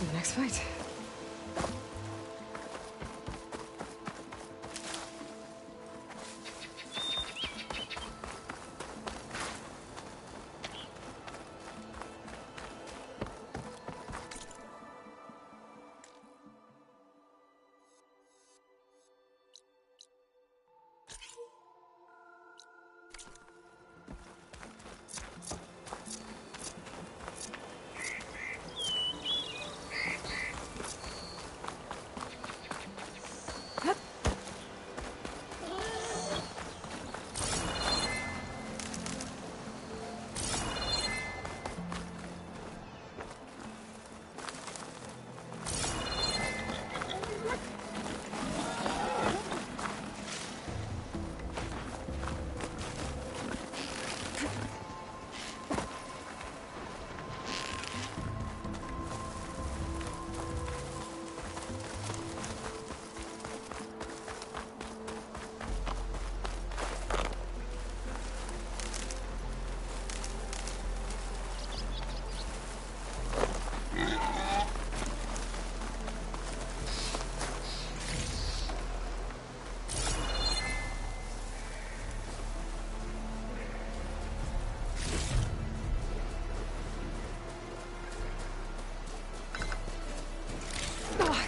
for the next fight.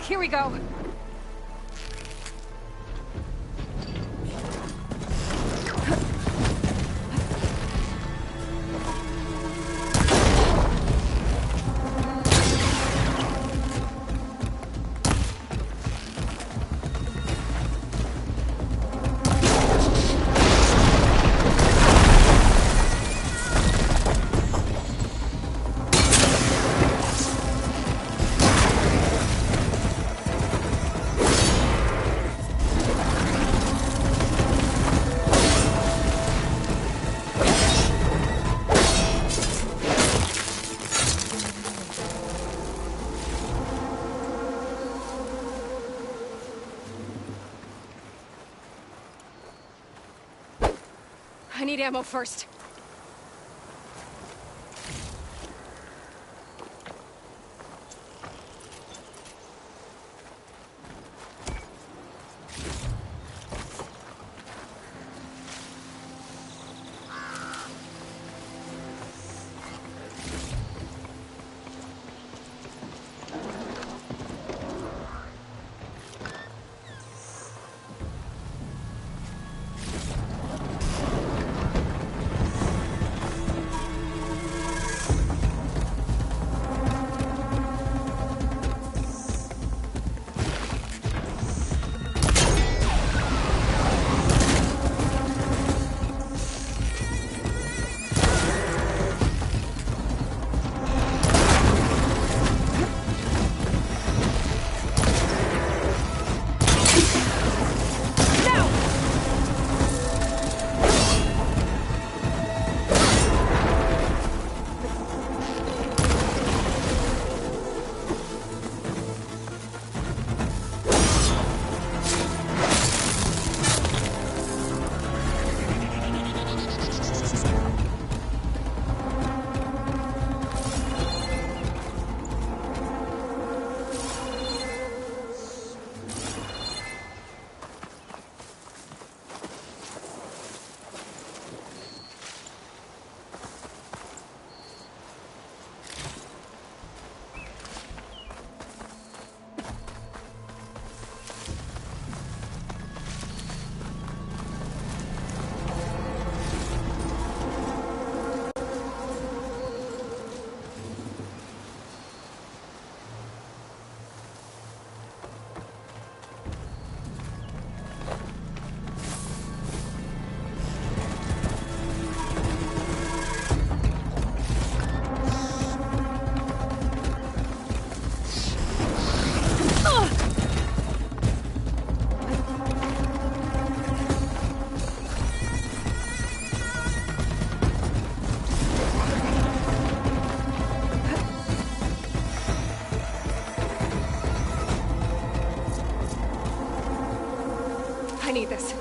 Here we go. I need ammo first. I need this.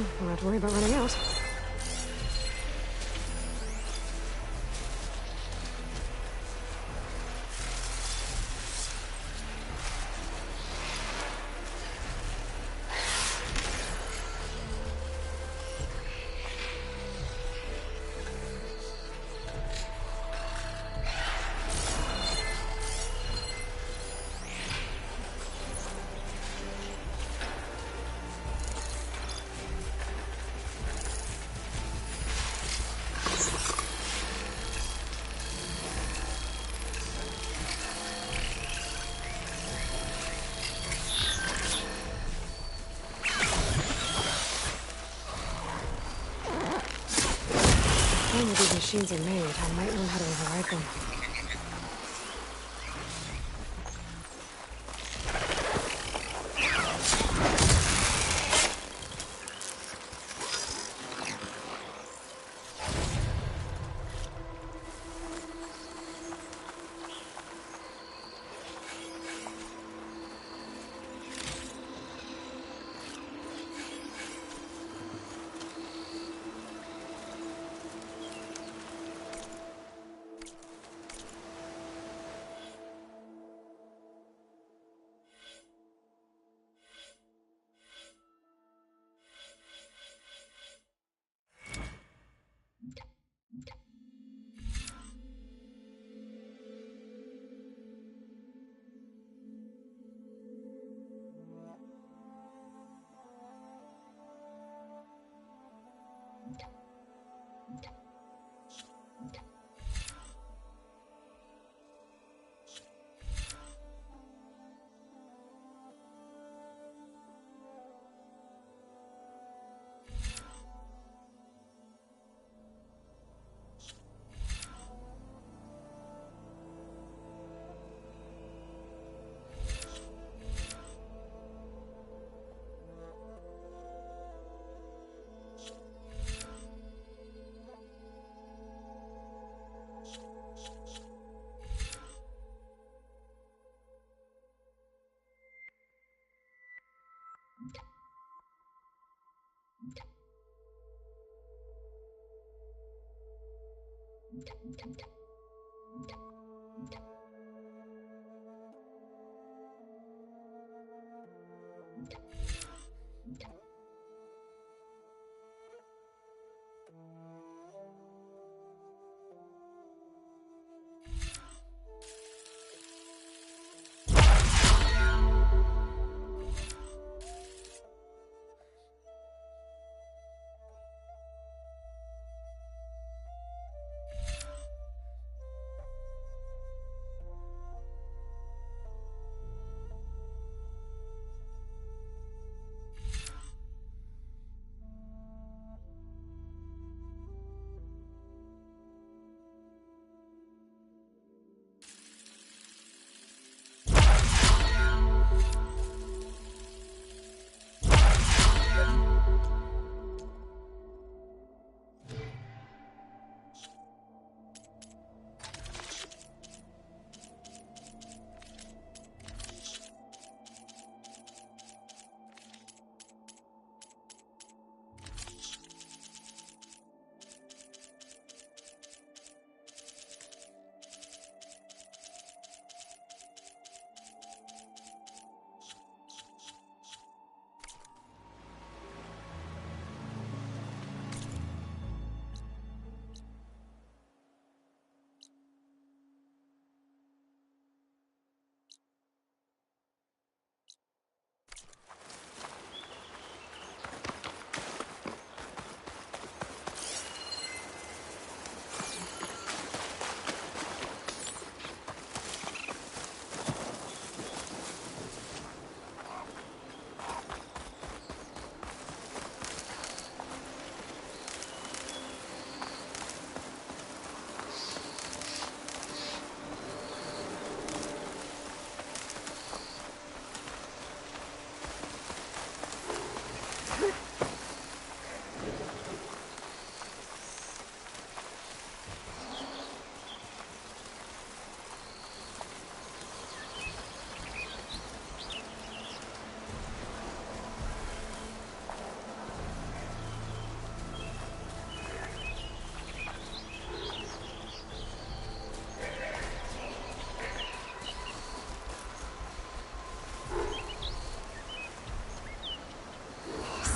Well, we'll have to worry about running out. When these machines are made, I might learn how to override them.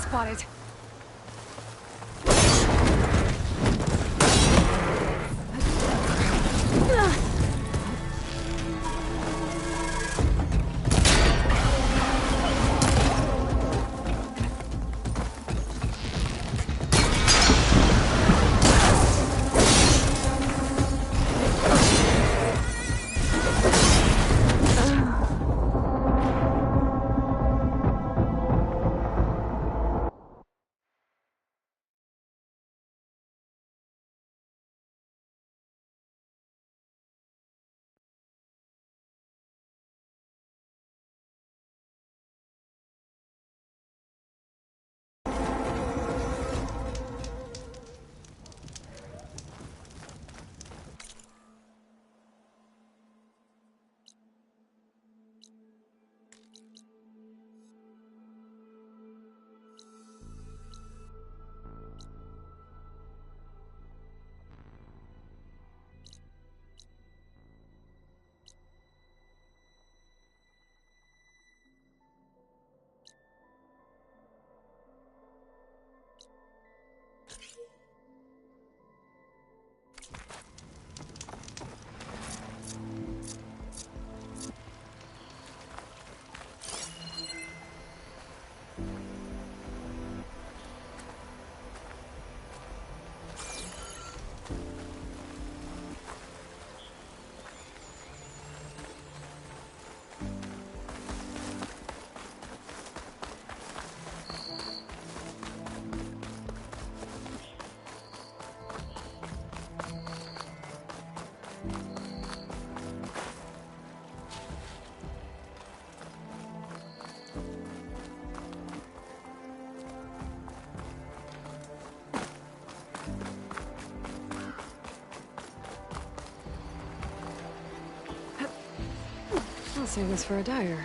spotted. I'll save this for a dyer.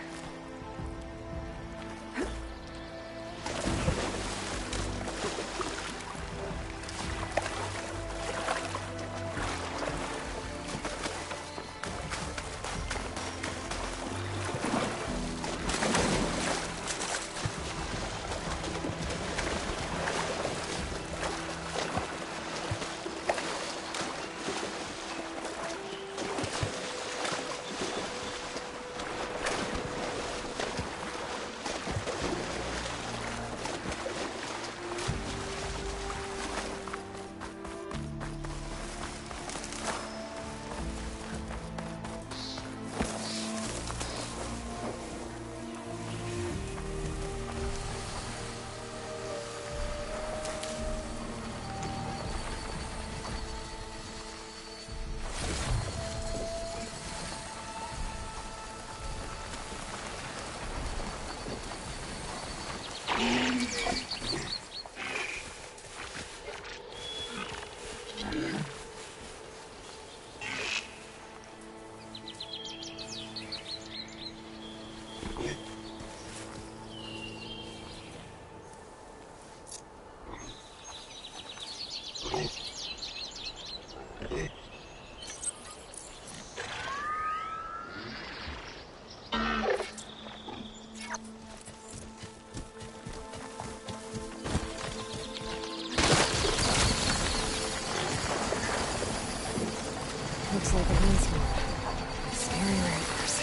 Looks like a huntsman. Snaring raiders.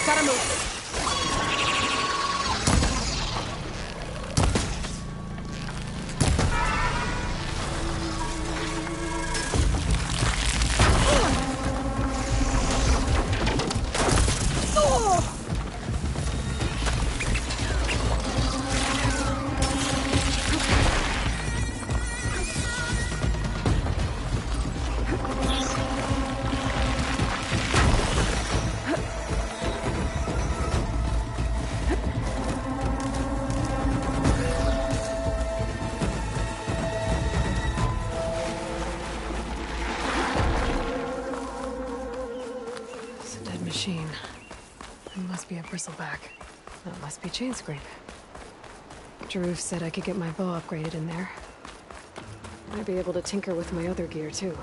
Gotta move. It's a dead machine. It must be a bristleback. That must be Chainscrape. Jaruf said I could get my bow upgraded in there. Might be able to tinker with my other gear, too.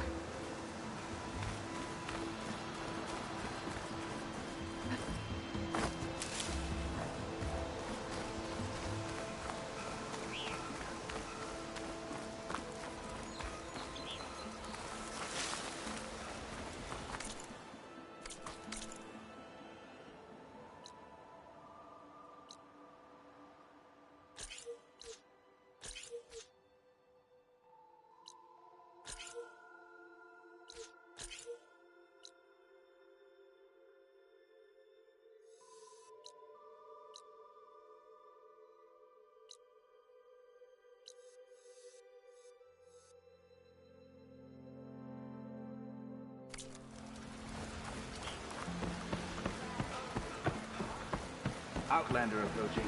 Outlander approaching.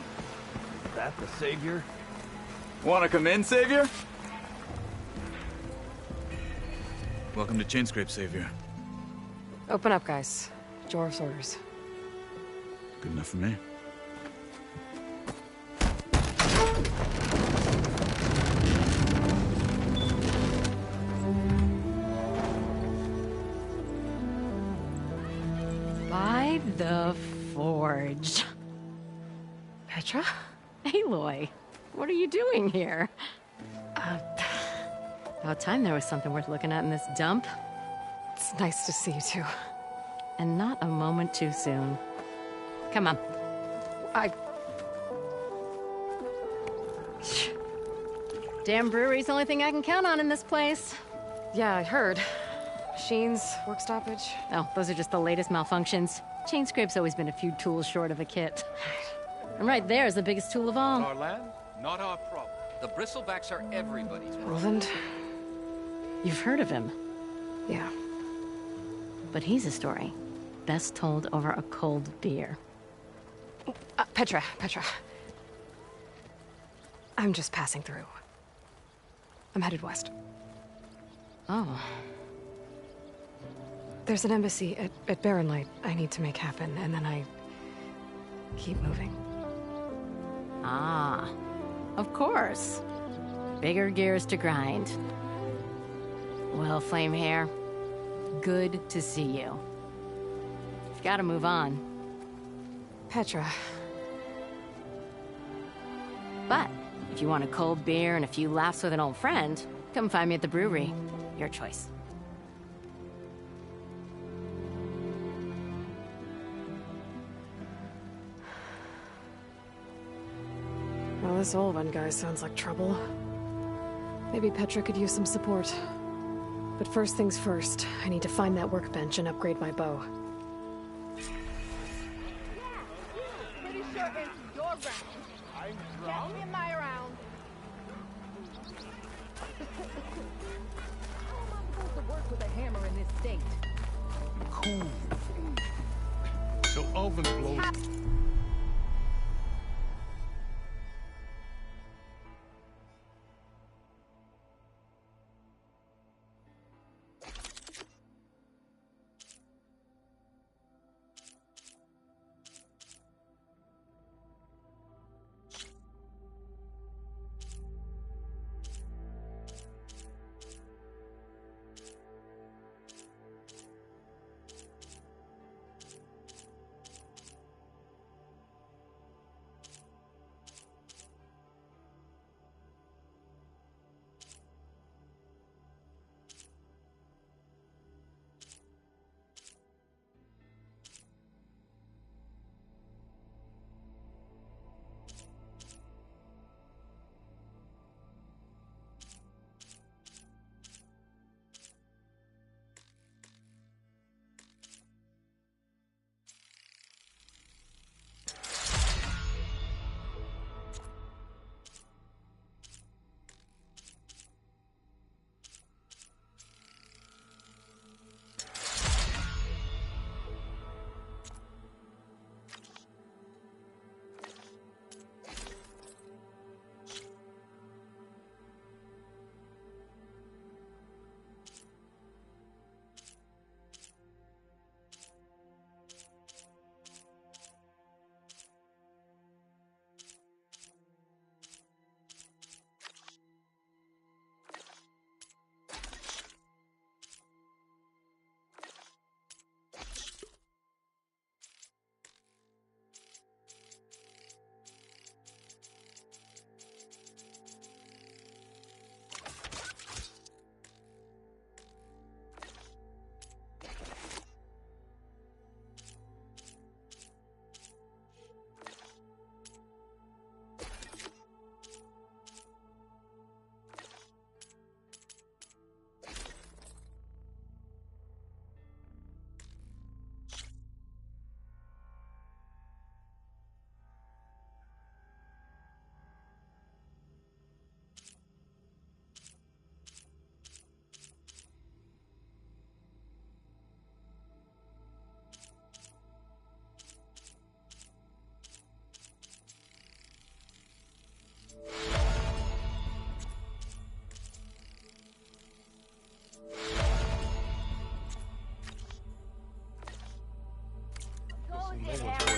Is that the Savior? Wanna come in, Savior? Welcome to Chainscrape, Savior. Open up, guys. Jorv's orders. Good enough for me. By the Forge. Petra? Aloy, what are you doing here? About time there was something worth looking at in this dump. It's nice to see you, too. And not a moment too soon. Come on. Damn brewery's the only thing I can count on in this place. Yeah, I heard. Machines, work stoppage. Oh, those are just the latest malfunctions. Chainscrape's always been a few tools short of a kit. And right there is the biggest tool of all. Our land, not our problem. The bristlebacks are everybody's problem. Roland? You've heard of him, Yeah. but he's a story best told over a cold beer. Petra. I'm just passing through. I'm headed west. Oh, There's an embassy at Barren Light I need to make happen, and then I keep moving. ah, of course. Bigger gears to grind. Well, Flamehair, good to see you. You've got to move on. Petra. But if you want a cold beer and a few laughs with an old friend, come find me at the brewery. Your choice. Well, this Olvan guy sounds like trouble. Maybe Petra could use some support. But first things first, I need to find that workbench and upgrade my bow. Pretty sure it's your round. I'm wrong? Get me in my round. How am I supposed to work with a hammer in this state? Cool. So oven blows.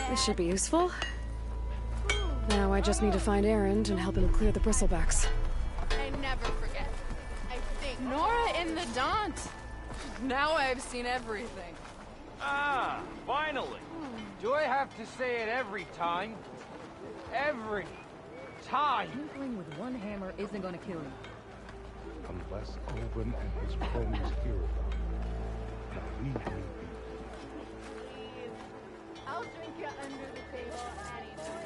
This should be useful. Now I just need to find Erend and help him clear the bristlebacks. I never forget. I think. Nora in the Daunt. Now I've seen everything. Ah, finally. Do I have to say it every time? Every time! Tinkering with one hammer isn't gonna kill you. Unless Owen and his cronies hear about it. Now we will be. I'll drink you under the table anytime.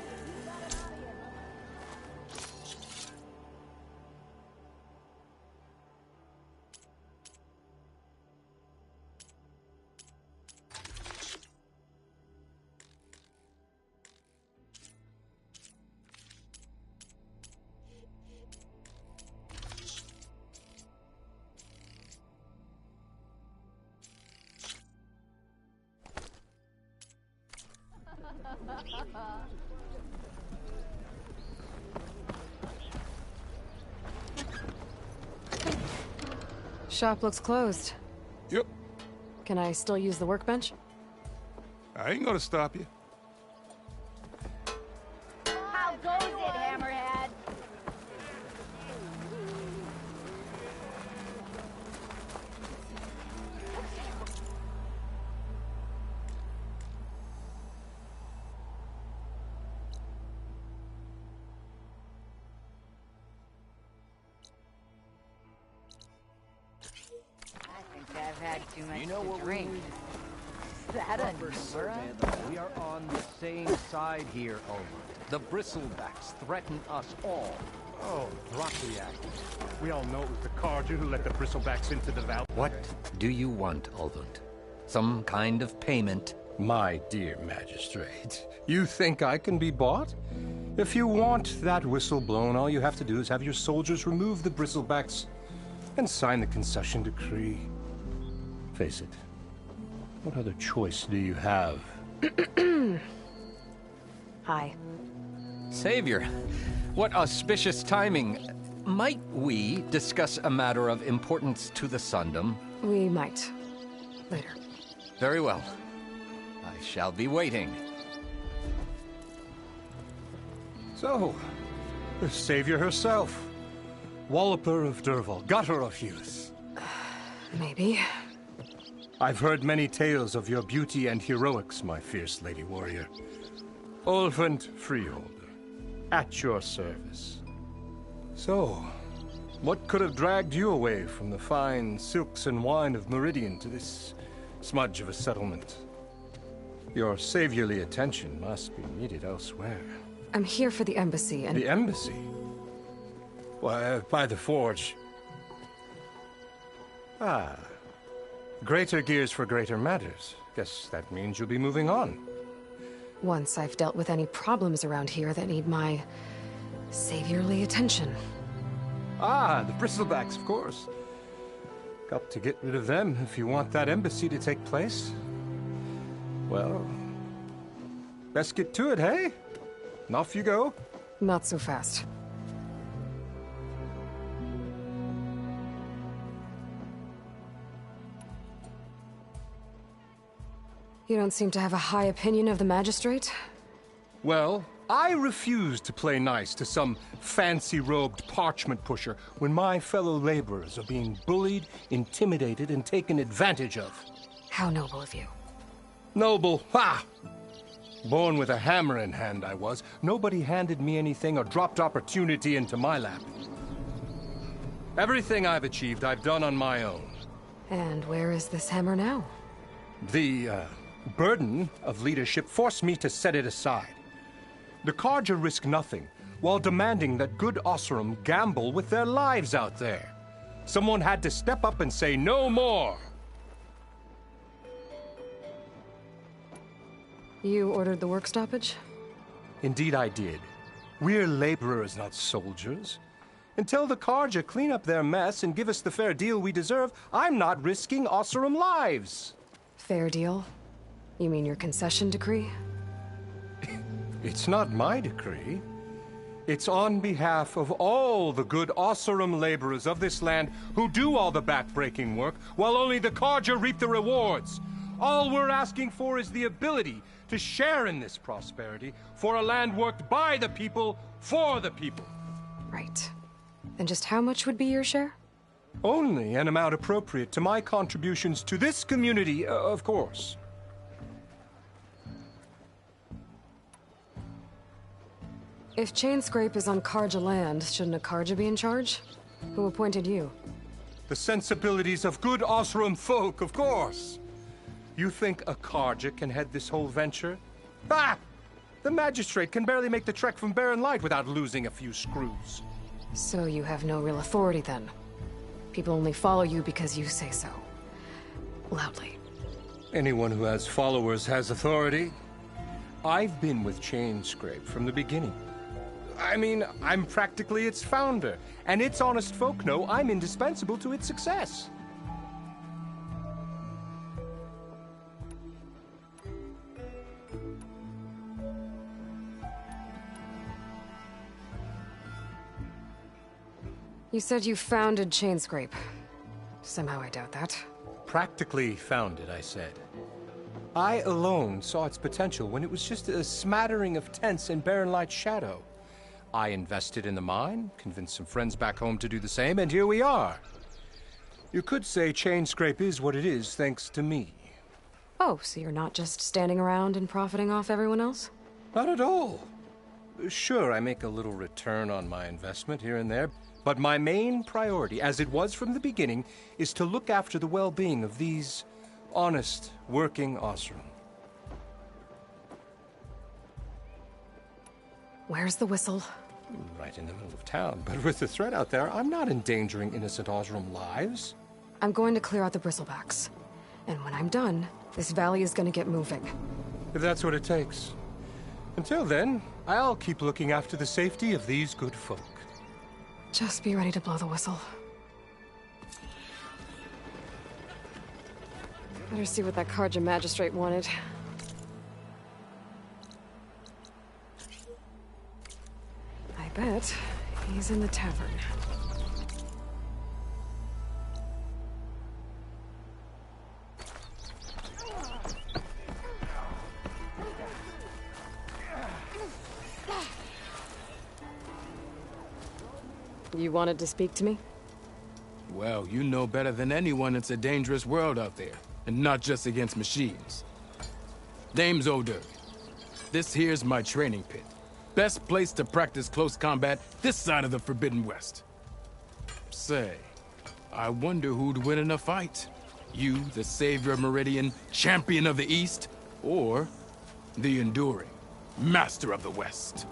Shop looks closed. Yep. Can I still use the workbench? I ain't gonna stop you. How goes it, Hammerhead? I've had too much You know to what drink. we need? Is that a Proper Nora? survey. We are on the same side here, Olmert. The bristlebacks threaten us all. Oh, drop the act. We all know it was the Carja who let the bristlebacks into the valley. What do you want, Ulvund? Some kind of payment? My dear magistrate, you think I can be bought? If you want that whistle blown, all you have to do is have your soldiers remove the bristlebacks and sign the concession decree. Face it, what other choice do you have? Hi. Savior, what auspicious timing. Might we discuss a matter of importance to the Sundom? We might. Later. Very well. I shall be waiting. So, the savior herself. Walloper of Derval, gutter of youth. Maybe. I've heard many tales of your beauty and heroics, my fierce lady warrior. Ulvund Freeholder, at your service. So, what could have dragged you away from the fine silks and wine of Meridian to this smudge of a settlement? Your saviorly attention must be needed elsewhere. I'm here for the embassy and... The embassy? Why, by the forge. Ah. Greater gears for greater matters. Guess that means you'll be moving on. Once I've dealt with any problems around here that need my saviorly attention. Ah, the bristlebacks, of course. Got to get rid of them if you want that embassy to take place. Well, best get to it, hey? And off you go. Not so fast. You don't seem to have a high opinion of the magistrate? Well, I refuse to play nice to some fancy-robed parchment pusher when my fellow laborers are being bullied, intimidated, and taken advantage of. How noble of you. Noble? Ha! Born with a hammer in hand, I was. Nobody handed me anything or dropped opportunity into my lap. Everything I've achieved, I've done on my own. And where is this hammer now? The, burden of leadership forced me to set it aside. The Carja risk nothing, while demanding that good Oseram gamble with their lives out there. Someone had to step up and say no more. You ordered the work stoppage? Indeed I did. We're laborers, not soldiers. Until the Carja clean up their mess and give us the fair deal we deserve, I'm not risking Oseram lives. Fair deal? You mean your concession decree? It's not my decree. It's on behalf of all the good Oseram laborers of this land who do all the back-breaking work, while only the Carja reap the rewards. All we're asking for is the ability to share in this prosperity for a land worked by the people, for the people. Right. And just how much would be your share? Only an amount appropriate to my contributions to this community, of course. If Chainscrape is on Karja land, shouldn't a Karja be in charge? Who appointed you? The sensibilities of good Osram folk, of course. You think a Karja can head this whole venture? Ah! The magistrate can barely make the trek from Barren Light without losing a few screws. So you have no real authority then? People only follow you because you say so. Loudly. Anyone who has followers has authority. I've been with Chainscrape from the beginning. I mean, I'm practically its founder, and its honest folk know I'm indispensable to its success. You said you founded Chainscrape. Somehow I doubt that. Practically founded, I said. I alone saw its potential when it was just a smattering of tents in Barren Light's shadow. I invested in the mine, convinced some friends back home to do the same, and here we are. You could say Chainscrape is what it is thanks to me. Oh, so you're not just standing around and profiting off everyone else? Not at all. Sure, I make a little return on my investment here and there, but my main priority, as it was from the beginning, is to look after the well-being of these honest, working Osram. Where's the whistle? Right in the middle of town, but with the threat out there, I'm not endangering innocent Osram lives. I'm going to clear out the bristlebacks. And when I'm done, this valley is going to get moving. If that's what it takes. Until then, I'll keep looking after the safety of these good folk. Just be ready to blow the whistle. Better see what that Karja magistrate wanted. I bet he's in the tavern. You wanted to speak to me? Well, you know better than anyone it's a dangerous world out there, and not just against machines. Name's O'Dur. This here's my training pit. Best place to practice close combat this side of the Forbidden West. Say, I wonder who'd win in a fight. You, the Savior of Meridian, Champion of the East, or the Enduring, Master of the West.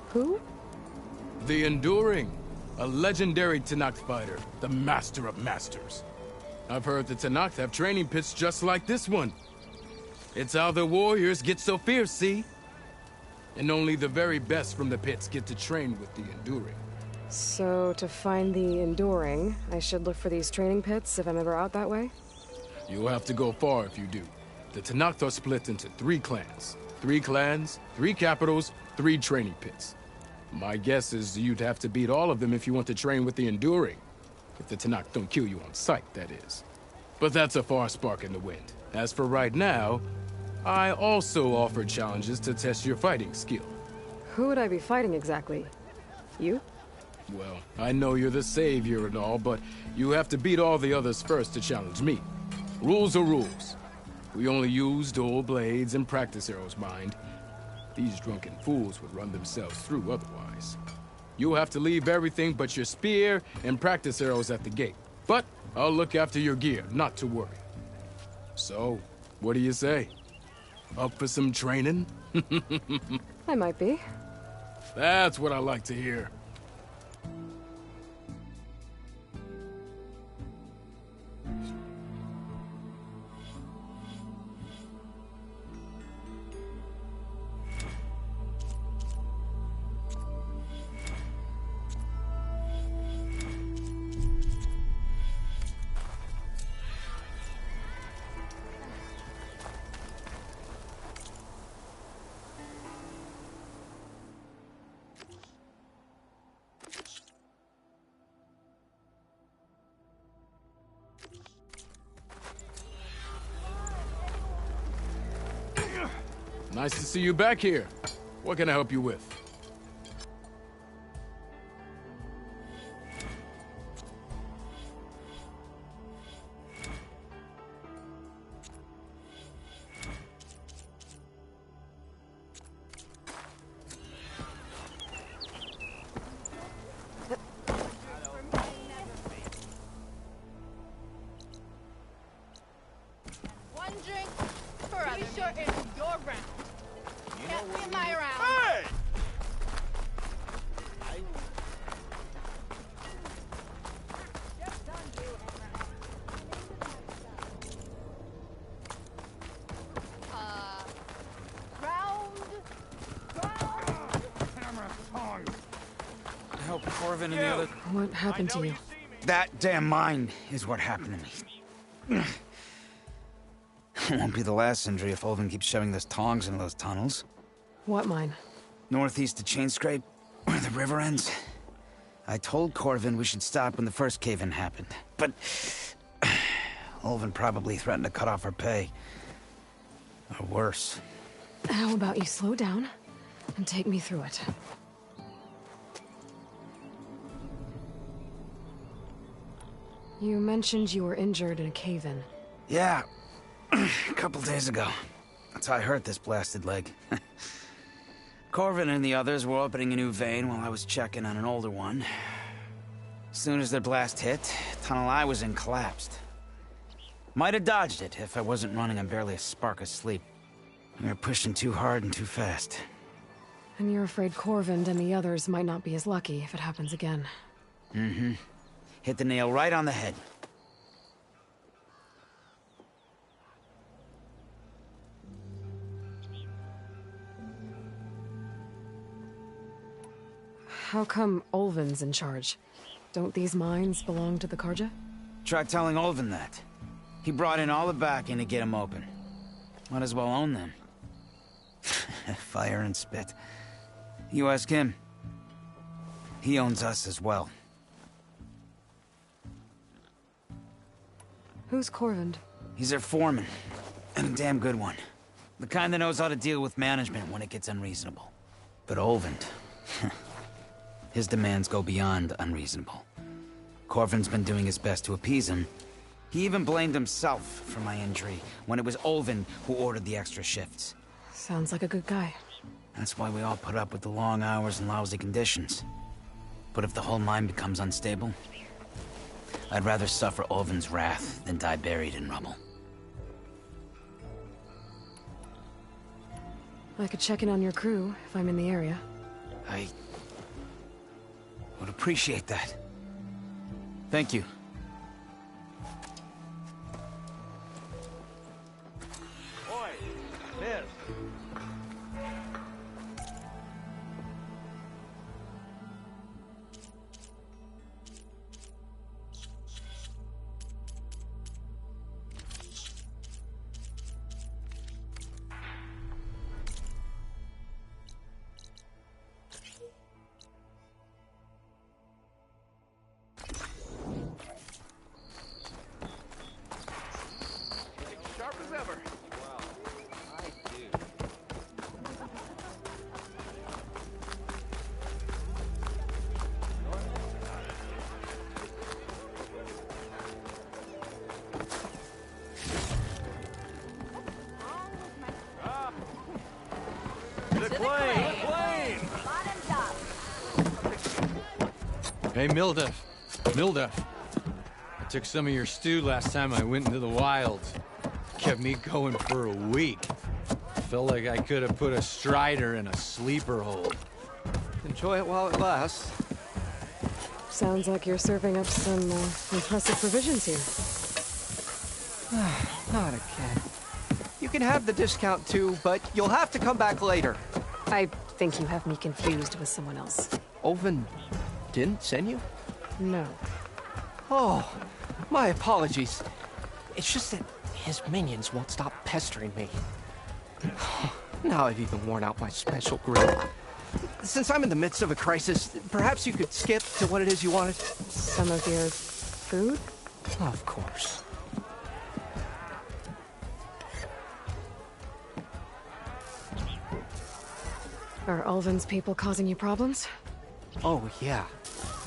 Who? The Enduring, a legendary Tenakth fighter, the Master of Masters. I've heard the Tenakth have training pits just like this one. It's how the warriors get so fierce, see? And only the very best from the pits get to train with the Enduring. So, to find the Enduring, I should look for these training pits if I'm ever out that way? You'll have to go far if you do. The Tenakth are split into 3 clans. 3 clans, 3 capitals, 3 training pits. My guess is you'd have to beat all of them if you want to train with the Enduring. If the Tenakth don't kill you on sight, that is. But that's a far spark in the wind. As for right now, I also offer challenges to test your fighting skill. Who would I be fighting exactly? You? Well, I know you're the Savior and all, but you have to beat all the others first to challenge me. Rules are rules. We only use dual blades and practice arrows, mind. These drunken fools would run themselves through otherwise. You'll have to leave everything but your spear and practice arrows at the gate. But I'll look after your gear, not to worry. So, what do you say? Up for some training? I might be. That's what I like to hear. Nice to see you back here. What can I help you with? One drink for other. Pretty sure it's your round. Can't be my round. Hey! Help Corvin and the other... What happened to you? That damn mine is what happened to me. It won't be the last injury if Ulvin keeps shoving those tongs into those tunnels. What mine? Northeast of Chainscrape, where the river ends. I told Corvin we should stop when the first cave-in happened, but... Ulvin probably threatened to cut off our pay. Or worse. How about you slow down and take me through it? You mentioned you were injured in a cave-in. Yeah, a couple days ago. That's how I hurt this blasted leg. Corvin and the others were opening a new vein while I was checking on an older one. As soon as their blast hit, the tunnel I was in collapsed. Might have dodged it if I wasn't running on barely a spark of sleep. We were pushing too hard and too fast. And you're afraid Corvin and the others might not be as lucky if it happens again. Mm-hmm. Hit the nail right on the head. How come Ulvin's in charge? Don't these mines belong to the Carja? Try telling Ulvin that. He brought in all the backing to get them open. Might as well own them. Fire and spit. You ask him. He owns us as well. Who's Corvin? He's their foreman. And a damn good one. The kind that knows how to deal with management when it gets unreasonable. But Ulvin... his demands go beyond unreasonable. Corvin's been doing his best to appease him. He even blamed himself for my injury when it was Ulvin who ordered the extra shifts. Sounds like a good guy. That's why we all put up with the long hours and lousy conditions. But if the whole mine becomes unstable, I'd rather suffer Ulvin's wrath than die buried in rubble. I could check in on your crew if I'm in the area. I would appreciate that. Thank you. Oi, miss. Sharp as ever. Well, I do. The plane! Hey, Mildef. Mildef. I took some of your stew last time I went into the wilds. Kept me going for a week. Felt like I could have put a strider in a sleeper hole. Enjoy it while it lasts. Sounds like you're serving up some impressive provisions here. Not again. You can have the discount too, but you'll have to come back later. I think you have me confused with someone else. Ulvin didn't send you? No. Oh, my apologies. It's just that his minions won't stop pestering me. Now I've even worn out my special grill. Since I'm in the midst of a crisis, perhaps you could skip to what it is you wanted? Some of your food? Of course. Are Ulvin's people causing you problems? Oh, yeah.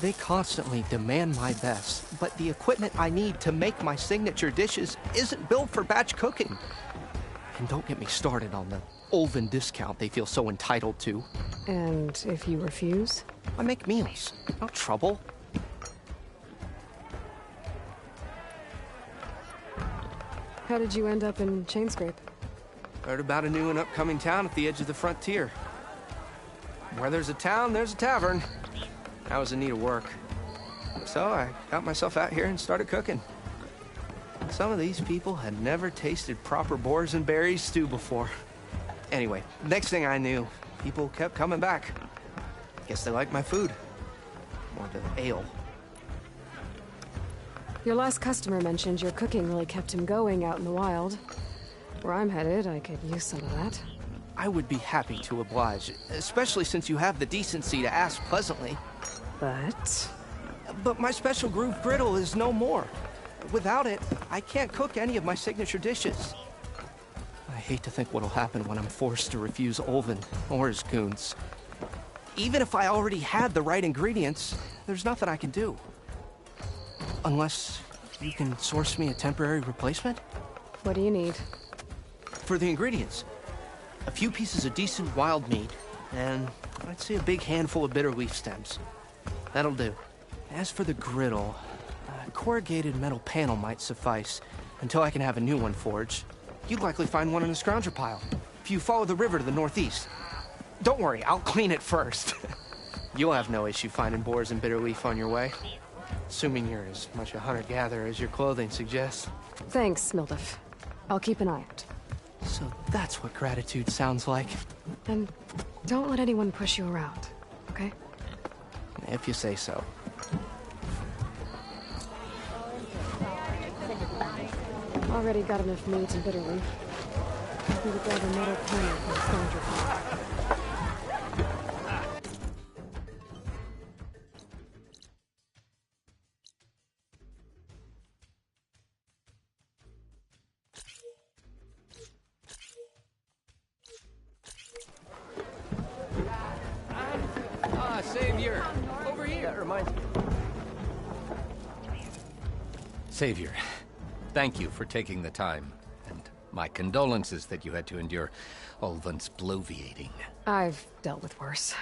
They constantly demand my best, but the equipment I need to make my signature dishes isn't built for batch cooking. And don't get me started on the Ulvin discount they feel so entitled to. And if you refuse? I make meals. No trouble. How did you end up in Chainscrape? Heard about a new and upcoming town at the edge of the frontier. Where there's a town, there's a tavern. I was in need of work. So I got myself out here and started cooking. Some of these people had never tasted proper boars and berries stew before. Anyway, next thing I knew, people kept coming back. Guess they liked my food. Or the ale. Your last customer mentioned your cooking really kept him going out in the wild. Where I'm headed, I could use some of that. I would be happy to oblige, especially since you have the decency to ask pleasantly. But my special groove griddle is no more. Without it, I can't cook any of my signature dishes. I hate to think what'll happen when I'm forced to refuse Ulvin or his goons. Even if I already had the right ingredients, there's nothing I can do. Unless you can source me a temporary replacement? What do you need? For the ingredients, a few pieces of decent wild meat, and I'd say a big handful of bitter leaf stems. That'll do. As for the griddle, a corrugated metal panel might suffice until I can have a new one forged. You'd likely find one in the scrounger pile if you follow the river to the northeast. Don't worry, I'll clean it first. You'll have no issue finding boars and bitter leaf on your way. Assuming you're as much a hunter-gatherer as your clothing suggests. Thanks, Mildif. I'll keep an eye out. So that's what gratitude sounds like. And don't let anyone push you around, okay? If you say so. Already got enough meat and bitter leaf. Need to grab a metal panel from the scrounger pile. Savior! Over here! That reminds me. Savior, thank you for taking the time. And my condolences that you had to endure Ulvin's bloviating. I've dealt with worse.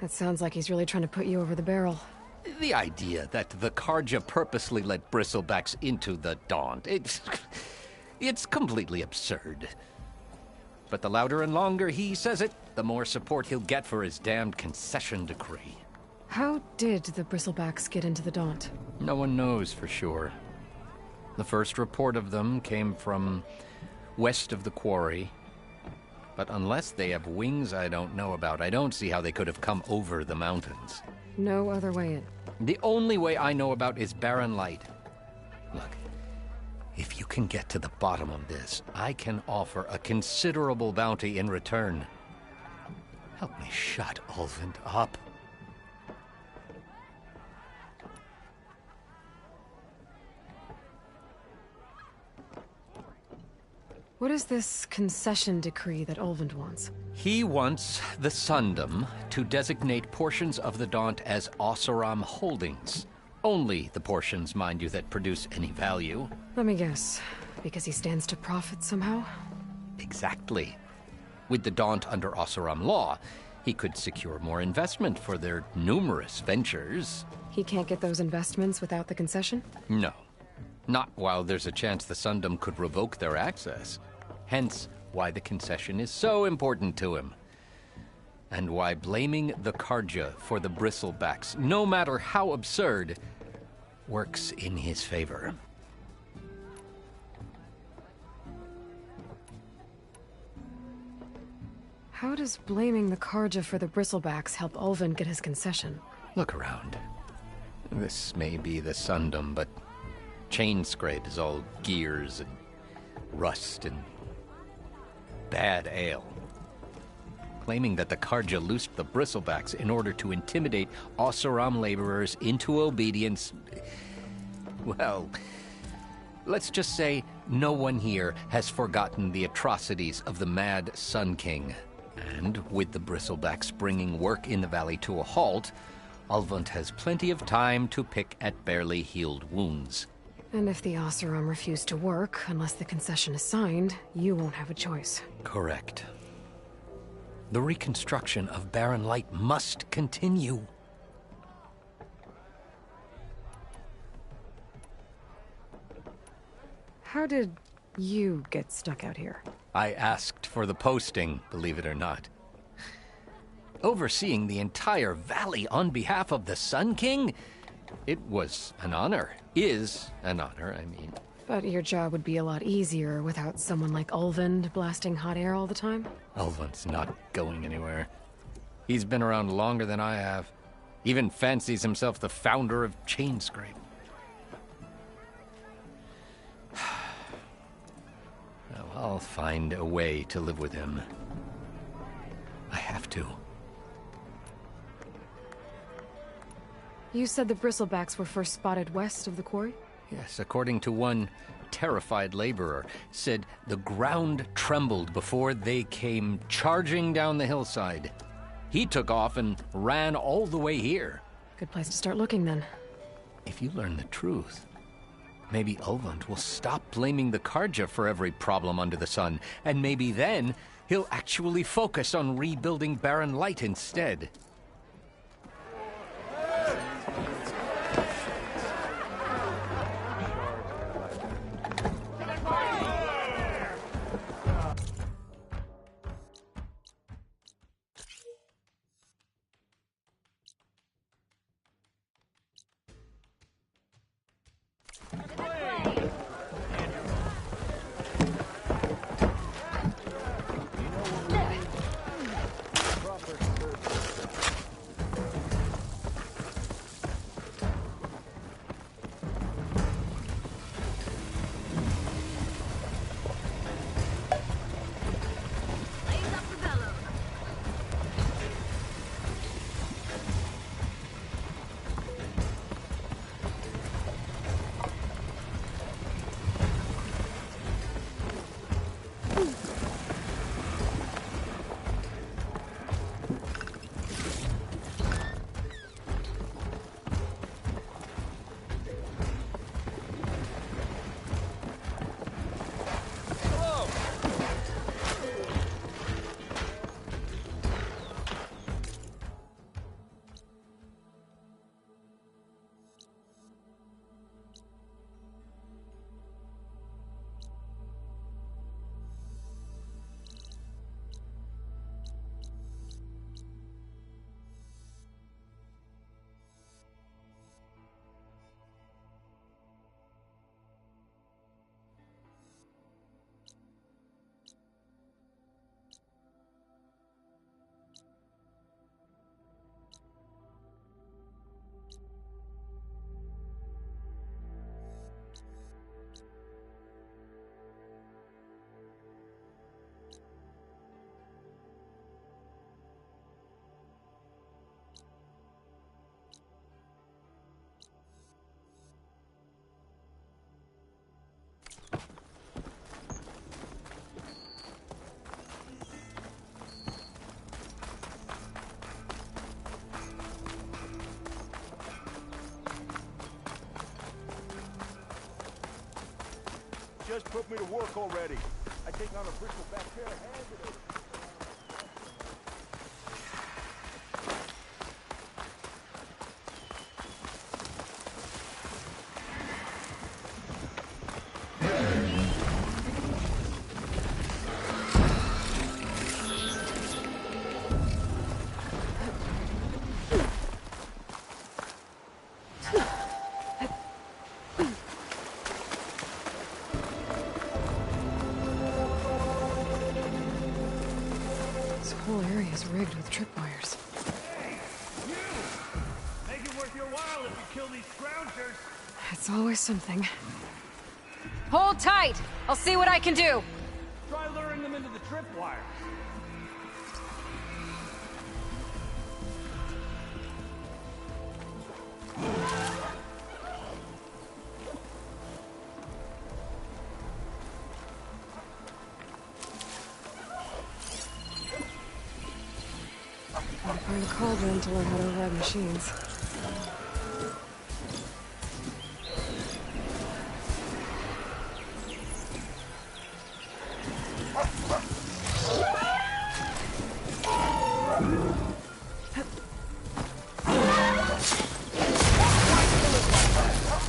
It sounds like he's really trying to put you over the barrel. The idea that the Carja purposely let bristlebacks into the Daunt, it's completely absurd. But the louder and longer he says it, the more support he'll get for his damned concession decree. How did the bristlebacks get into the Daunt? No one knows for sure. The first report of them came from west of the quarry. But unless they have wings I don't know about, I don't see how they could have come over the mountains. No other way in. The only way I know about is Barren Light. Look, if you can get to the bottom of this, I can offer a considerable bounty in return. Help me shut Ulvin up. What is this concession decree that Ulvin wants? He wants the Sundom to designate portions of the Daunt as Oseram holdings. Only the portions, mind you, that produce any value. Let me guess. Because he stands to profit somehow? Exactly. With the Daunt under Oseram law, he could secure more investment for their numerous ventures. He can't get those investments without the concession? No. Not while there's a chance the Sundom could revoke their access. Hence, why the concession is so important to him. And why blaming the Carja for the bristlebacks, no matter how absurd, works in his favor. How does blaming the Carja for the bristlebacks help Ulvin get his concession? Look around. This may be the Sundom, but Chainscrape is all gears and rust and bad ale. Claiming that the Carja loosed the bristlebacks in order to intimidate Oseram laborers into obedience. Well, let's just say no one here has forgotten the atrocities of the Mad Sun King. And with the bristlebacks bringing work in the valley to a halt, Ulvund has plenty of time to pick at barely healed wounds. And if the Oseram refuse to work, unless the concession is signed, you won't have a choice. Correct. The reconstruction of Barren Light must continue. How did you get stuck out here? I asked for the posting, believe it or not. Overseeing the entire valley on behalf of the Sun King? It was an honor. Is an honor, I mean. But your job would be a lot easier without someone like Ulvund blasting hot air all the time? Ulvund's not going anywhere. He's been around longer than I have. Even fancies himself the founder of Chainscrape. Well, I'll find a way to live with him. I have to. You said the bristlebacks were first spotted west of the quarry? Yes, according to one terrified laborer, said the ground trembled before they came charging down the hillside. He took off and ran all the way here. Good place to start looking, then. If you learn the truth, maybe Ulvund will stop blaming the Carja for every problem under the sun, and maybe then he'll actually focus on rebuilding Barren Light instead. Just put me to work already. I take on a bristleback pair of hands today. Rigged with tripwires. Hey, you! Make it worth your while if you kill these scroungers. It's always something. Hold tight! I'll see what I can do! Try luring them into the tripwire. Find a cauldron to learn how to override machines.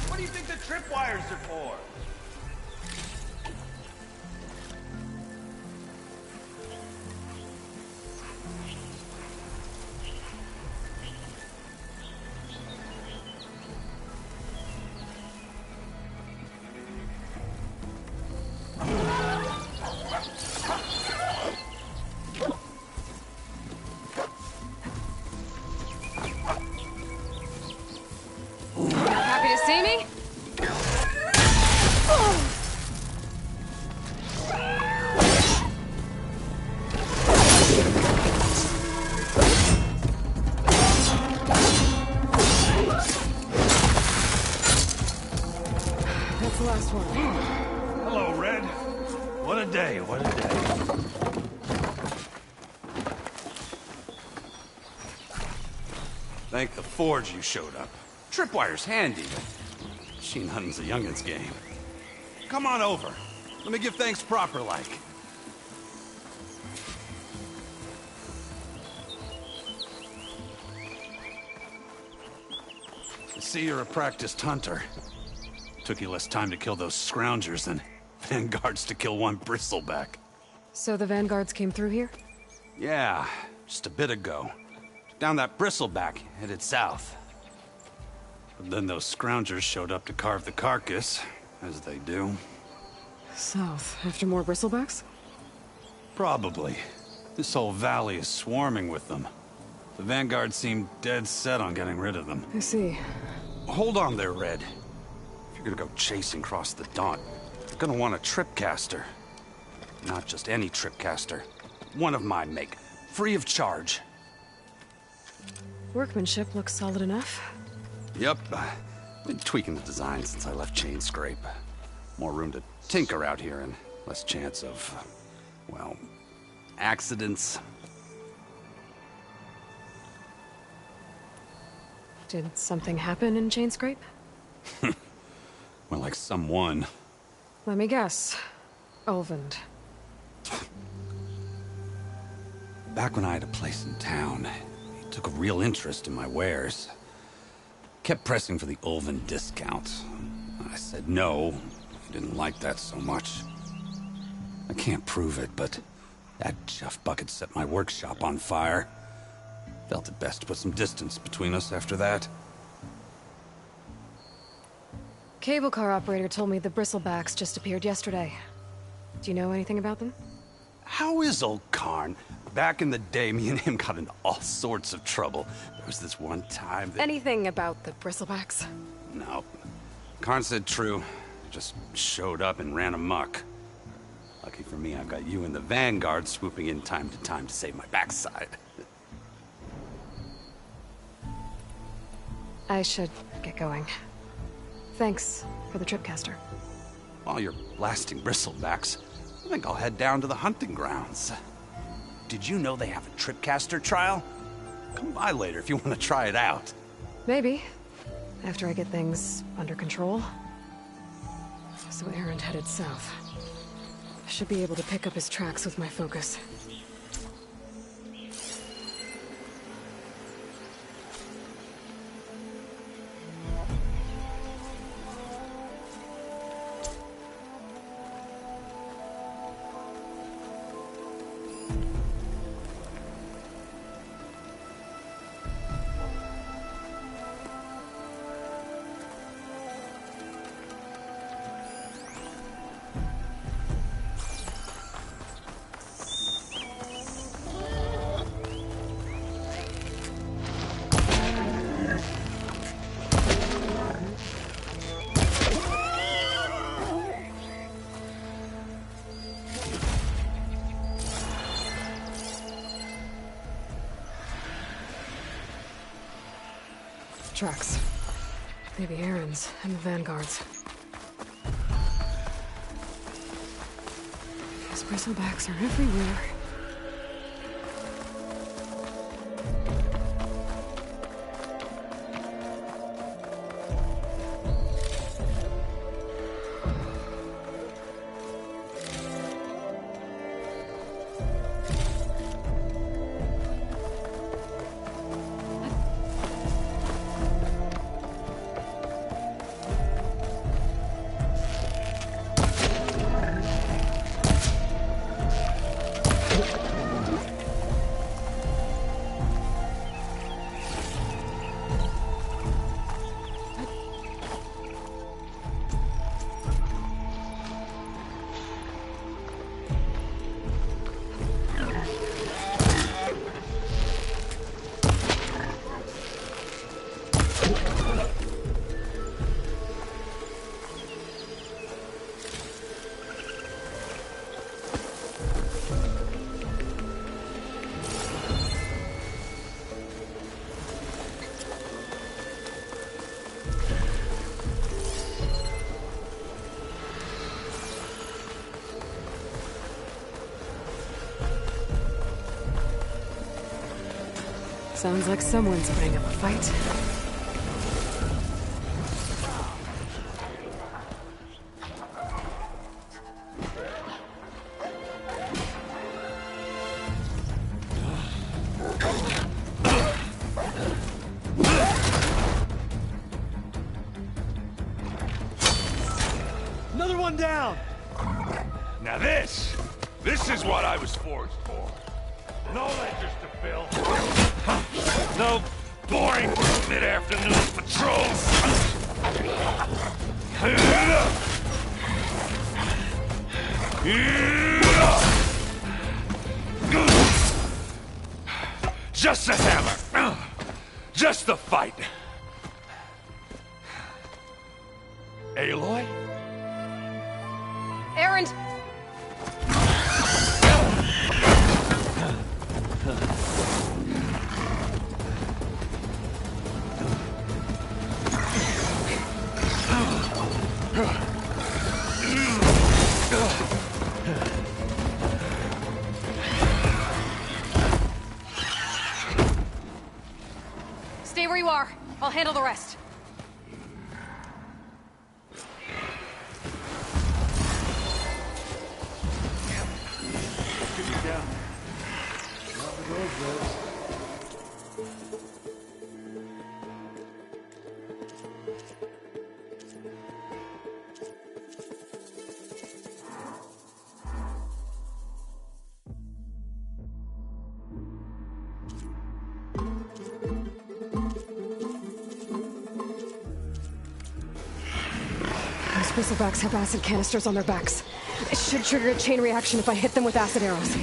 What do you think the tripwires are for? Happy to see me? That's the last one. Hello, Red. What a day, what a day. Thank the Forge you showed up. Tripwire's handy, but machine hunting's a youngin's game. Come on over. Let me give thanks proper like. I see you're a practiced hunter. Took you less time to kill those scroungers than Vanguards to kill one bristleback. So the Vanguards came through here? Yeah, just a bit ago. Down that bristleback, headed south. But then those scroungers showed up to carve the carcass, as they do. South, after more bristlebacks? Probably. This whole valley is swarming with them. The Vanguard seemed dead set on getting rid of them. I see. Hold on there, Red. If you're gonna go chasing across the Daunt, you're gonna want a tripcaster. Not just any tripcaster. One of my make. Free of charge. Workmanship looks solid enough. Yep. Been tweaking the design since I left Chainscrape. More room to tinker out here and less chance of, well, accidents. Did something happen in Chainscrape? Well, like someone. Let me guess. Ulvund. Back when I had a place in town, he took a real interest in my wares. Kept pressing for the Ulvund discount. I said no. He didn't like that so much. I can't prove it, but that chuff bucket set my workshop on fire. Felt it best to put some distance between us after that. Cable car operator told me the bristlebacks just appeared yesterday. Do you know anything about them? How is old Karn? Back in the day, me and him got into all sorts of trouble. There was this one time that... Anything about the bristlebacks? No. Karn said true. Just showed up and ran amok. Lucky for me, I've got you and the Vanguard swooping in time to save my backside. I should get going. Thanks for the tripcaster. While you're blasting bristlebacks, I think I'll head down to the hunting grounds. Did you know they have a tripcaster trial? Come by later if you want to try it out. Maybe. After I get things under control. So Erend headed south. Should be able to pick up his tracks with my focus. Tracks. Maybe Erend's and the Vanguard's. These bristlebacks are everywhere. Sounds like someone's putting up a fight. Another one down! Now this is what I was forged for. No ledgers to fill. No boring mid-afternoon patrols. Just a hammer. Just the fight. Aloy? Erend! Stay where you are. I'll handle the rest. Those bristlebacks have acid canisters on their backs. It should trigger a chain reaction if I hit them with acid arrows.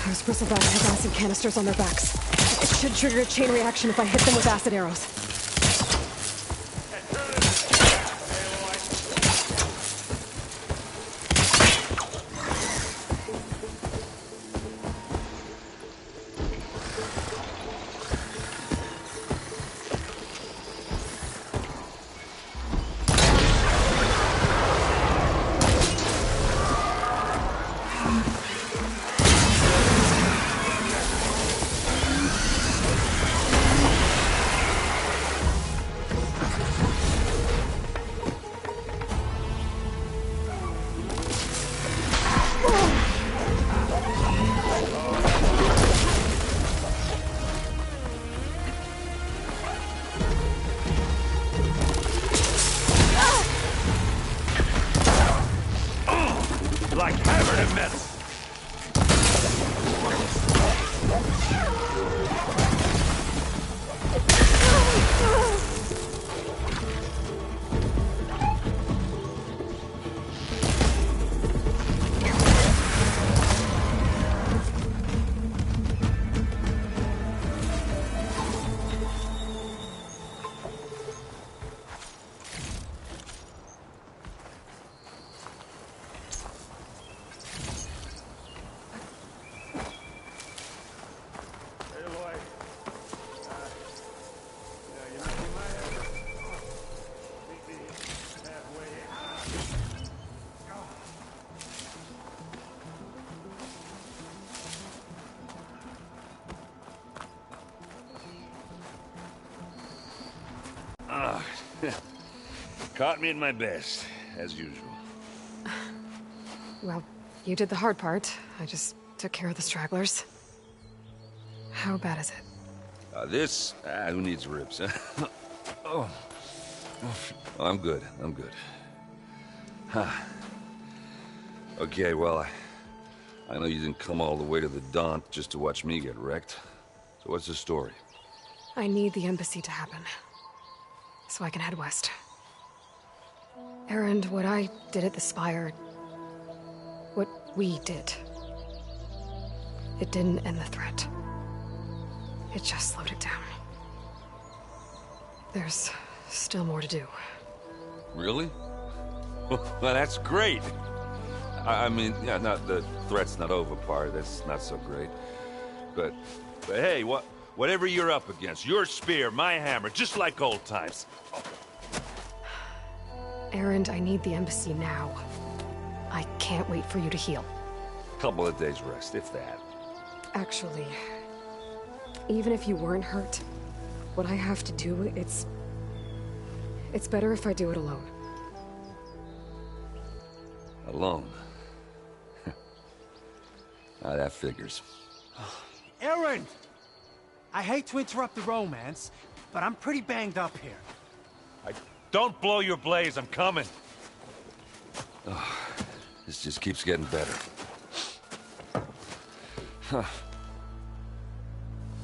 Those bristlebacks have acid canisters on their backs. It should trigger a chain reaction if I hit them with acid arrows. Like hammered and metal. Caught me at my best, as usual. Well, you did the hard part. I just took care of the stragglers. How bad is it? Who needs ribs, huh? Oh, I'm good. I'm good. Huh. Okay, well, I know you didn't come all the way to the Daunt just to watch me get wrecked. So what's the story? I need the embassy to happen, so I can head west. Erend, what I did at the Spire, what we did, it didn't end the threat. It just slowed it down. There's still more to do. Really? Well, that's great. I mean, yeah, not the threat's not over part. That's not so great. But hey, whatever you're up against, your spear, my hammer, just like old times. Erend, I need the embassy now. I can't wait for you to heal. Couple of days rest, if that. Actually, even if you weren't hurt, what I have to do, it's better if I do it alone. Alone? Now that figures. Erend! I hate to interrupt the romance, but I'm pretty banged up here. Don't blow your blaze, I'm coming. Oh, this just keeps getting better. Huh.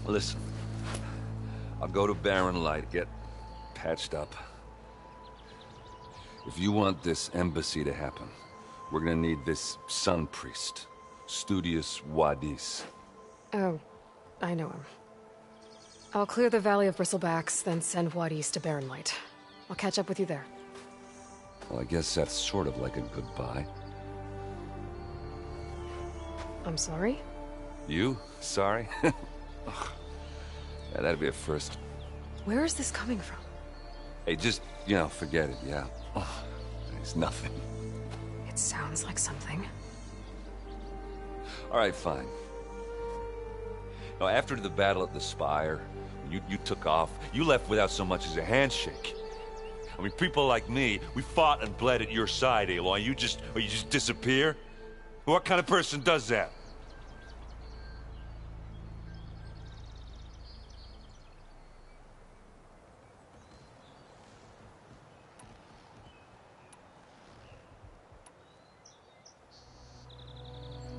Listen, I'll go to Barren Light, get patched up. If you want this embassy to happen, we're gonna need this sun priest, Studius Wadis. Oh, I know him. I'll clear the Valley of Bristlebacks, then send Wadis to Barren Light. I'll catch up with you there. Well, I guess that's sort of like a goodbye. I'm sorry? You? Sorry? Ugh. Yeah, that'd be a first. Where is this coming from? Hey, just, forget it, yeah. Ugh. It's nothing. It sounds like something. All right, fine. Now, after the battle at the Spire, you took off, you left without so much as a handshake. I mean, people like me, we fought and bled at your side, Aloy. You just disappear? What kind of person does that?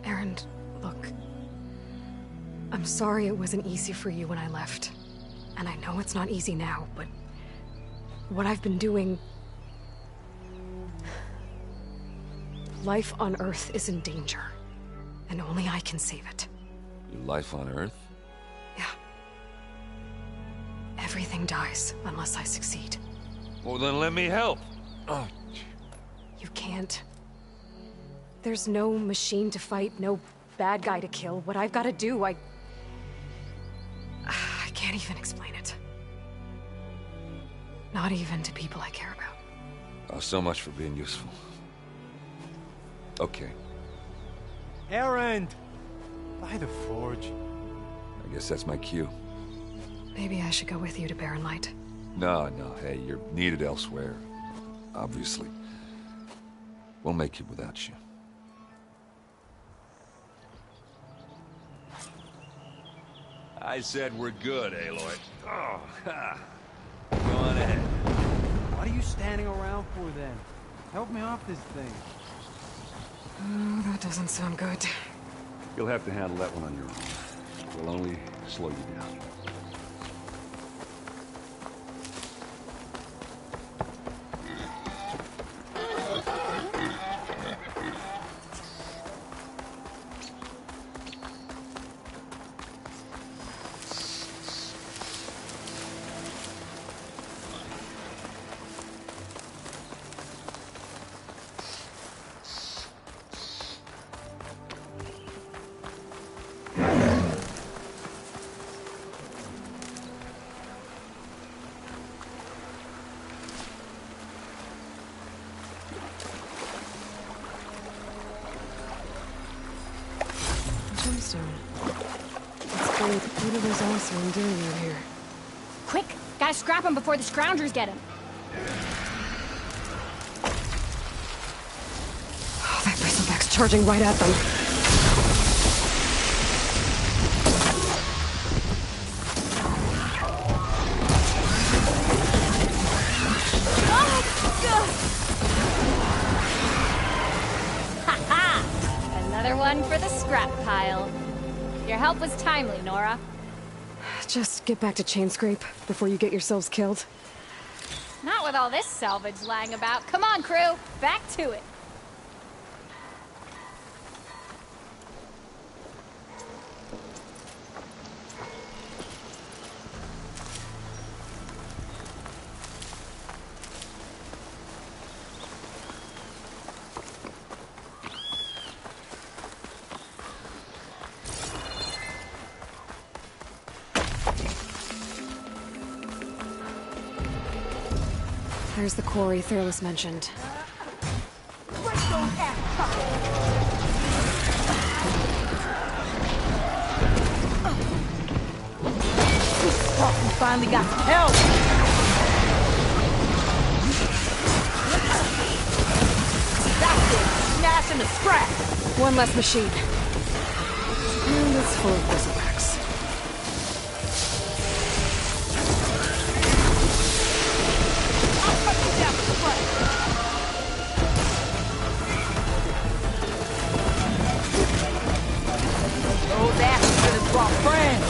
Erend, look. I'm sorry it wasn't easy for you when I left. And I know it's not easy now, but what I've been doing... Life on Earth is in danger, and only I can save it. Your life on Earth? Yeah. Everything dies unless I succeed. Well, then let me help. Oh. You can't. There's no machine to fight, no bad guy to kill. What I've got to do, I can't even explain it. Not even to people I care about. Oh, so much for being useful. Okay. Erend! By the Forge. I guess that's my cue. Maybe I should go with you to Barren Light. No, hey, you're needed elsewhere. Obviously. We'll make it without you. I said we're good, Aloy. Oh, ha. Go on ahead. What are you standing around for then? Help me off this thing. Oh, that doesn't sound good. You'll have to handle that one on your own. We'll only slow you down. Gemstone. It's great. Maybe there's also endearing out here. Quick! Gotta scrap him before the scroungers get him. Oh, that bristleback's charging right at them. Another one for the scrap pile. Your help was timely, Nora. Just get back to Chainscrape before you get yourselves killed. Not with all this salvage lying about. Come on, crew. Back to it. There's the quarry Thurles mentioned. We finally got some help! That's it! Smashing the scrap! One less machine. And it's full of bristlebacks. Those asses should have brought friends!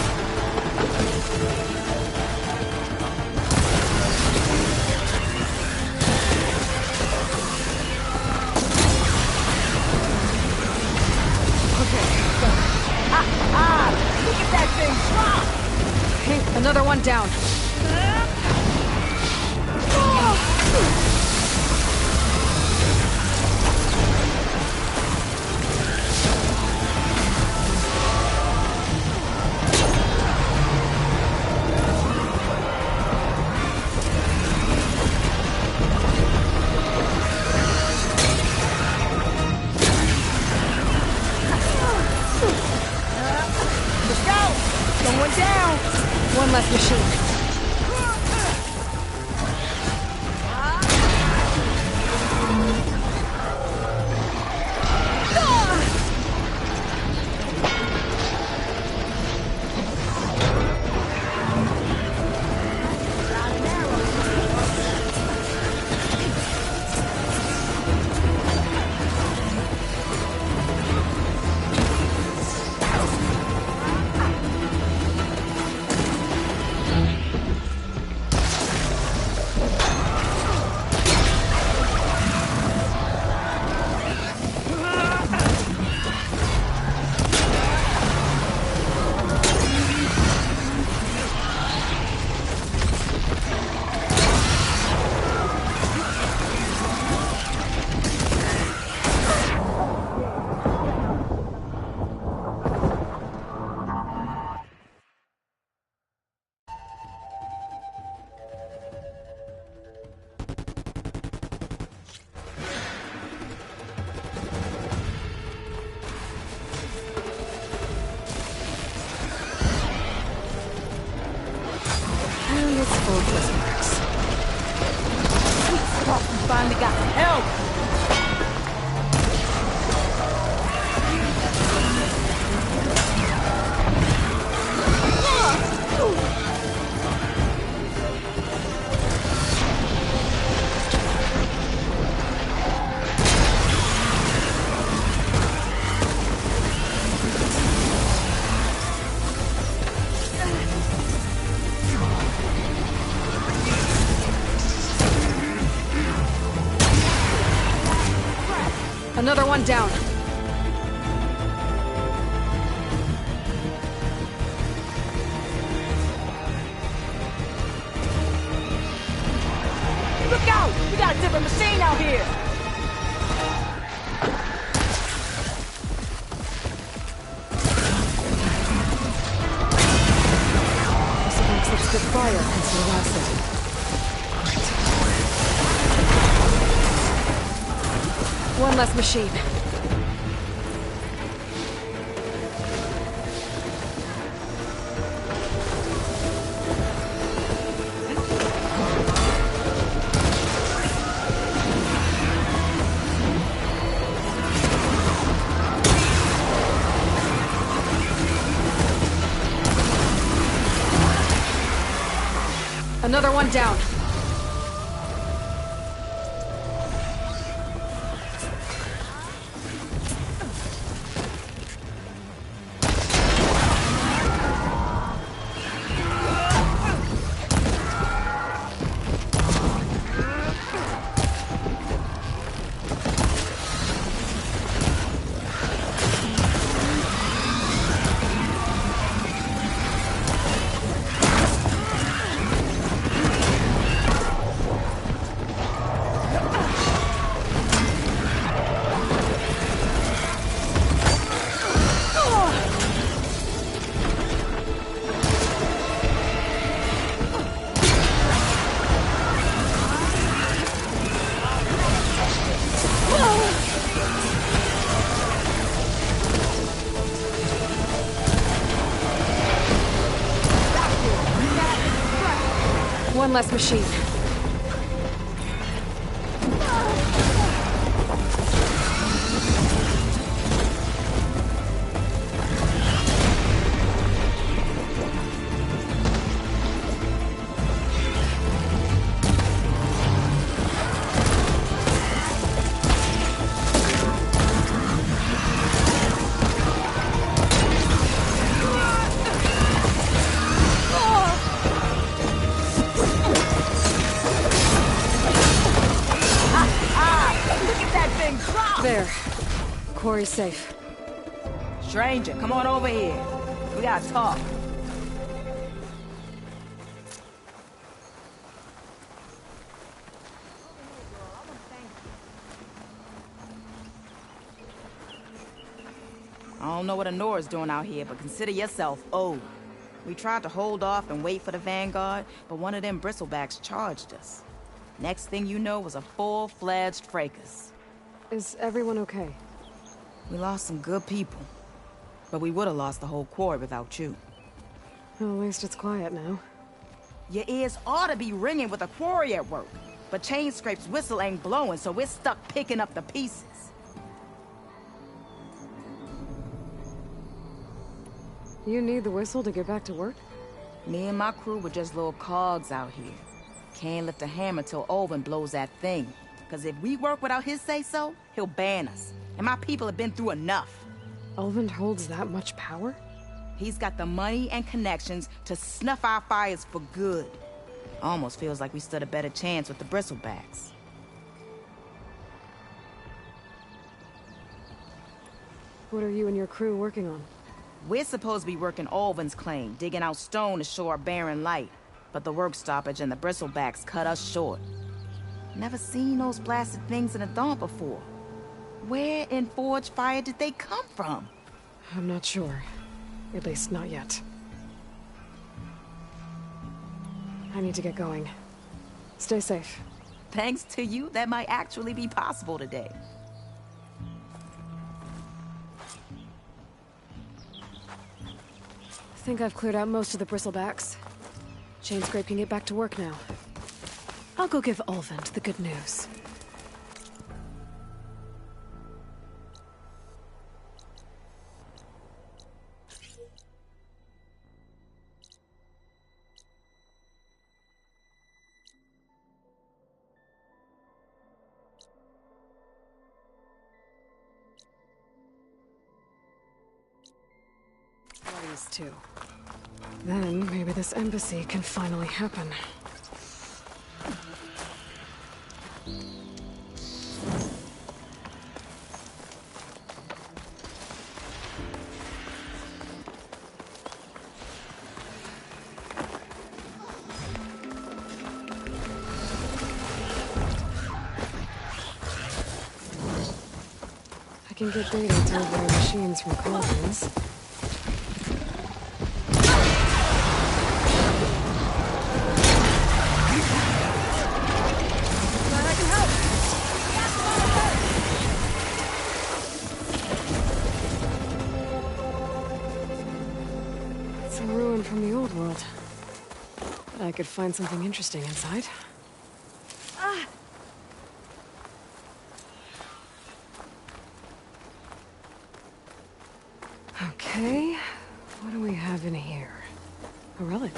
Look at that thing drop! Hey, another one down. One less machine. We finally got some help! Another one down. Look out! We got a different machine out here! Bristleback's looks good fire against the acid. One less machine. Another one down. One less machine. There. Quarry's safe. Stranger, come on over here. We gotta talk. I don't know what Honora's doing out here, but consider yourself owed. We tried to hold off and wait for the Vanguard, but one of them bristlebacks charged us. Next thing you know was a full-fledged fracas. Is everyone okay? We lost some good people, but we would have lost the whole quarry without you. Well, at least it's quiet now. Your ears ought to be ringing with a quarry at work, but Chainscrape's whistle ain't blowing, so we're stuck picking up the pieces. You need the whistle to get back to work? Me and my crew were just little cogs out here. Can't lift a hammer till Olvin blows that thing. Because if we work without his say-so, he'll ban us. And my people have been through enough. Olvin holds that much power? He's got the money and connections to snuff our fires for good. Almost feels like we stood a better chance with the bristlebacks. What are you and your crew working on? We're supposed to be working Olvin's claim, digging out stone to show our barren light. But the work stoppage and the bristlebacks cut us short. Never seen those blasted things in a dawn before. Where in Forge Fire did they come from? I'm not sure. At least not yet. I need to get going. Stay safe. Thanks to you, that might actually be possible today. I think I've cleared out most of the bristlebacks. Chainscrape can get back to work now. I'll go give Olvin the good news. These two. Then maybe this embassy can finally happen. I can get data to their machines from Corvin's. It's a ruin from the old world. But I could find something interesting inside. Okay, what do we have in here? A relic.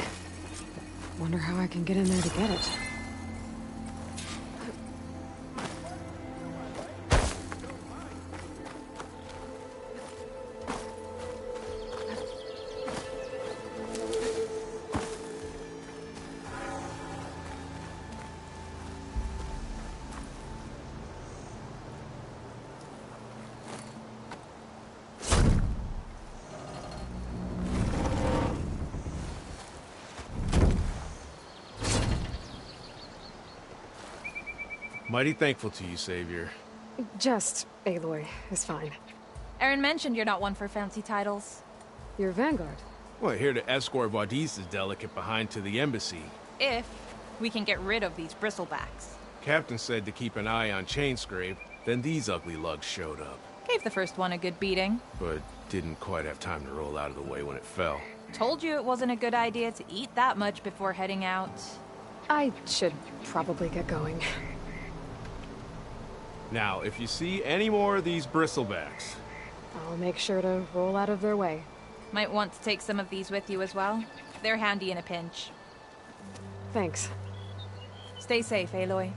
Wonder how I can get in there to get it. Mighty thankful to you, Savior. Just Aloy is fine. Aaron mentioned you're not one for fancy titles. You're Vanguard. Well, here to escort Wadis's delegate behind to the embassy. If we can get rid of these bristlebacks. Captain said to keep an eye on Chainscrape, then these ugly lugs showed up. Gave the first one a good beating. But didn't quite have time to roll out of the way when it fell. Told you it wasn't a good idea to eat that much before heading out. I should probably get going. Now, if you see any more of these bristlebacks... I'll make sure to roll out of their way. Might want to take some of these with you as well. They're handy in a pinch. Thanks. Stay safe, Aloy.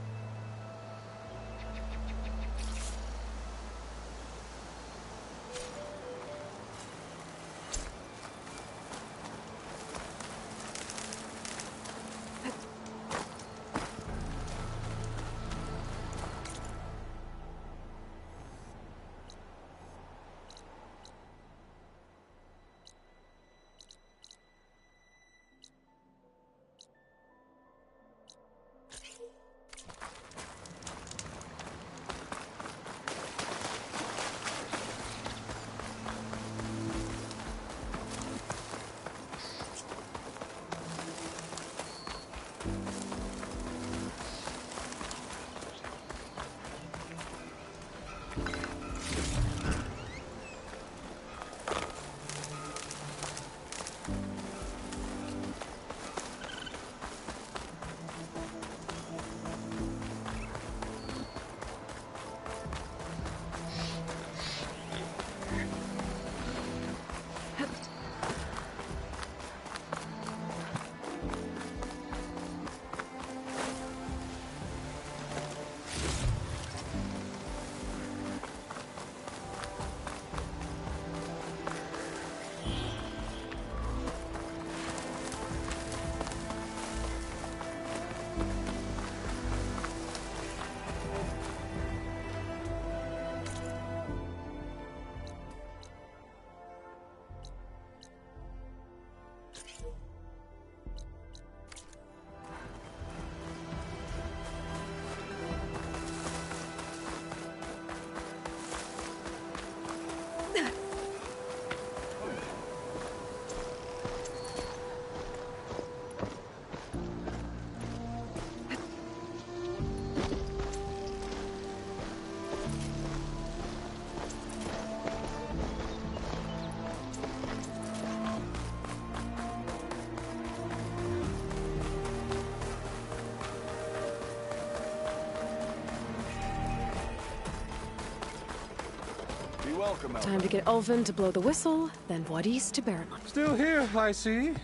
Time to get Ulvin to blow the whistle, then Wadis to Baron. Still here, I see.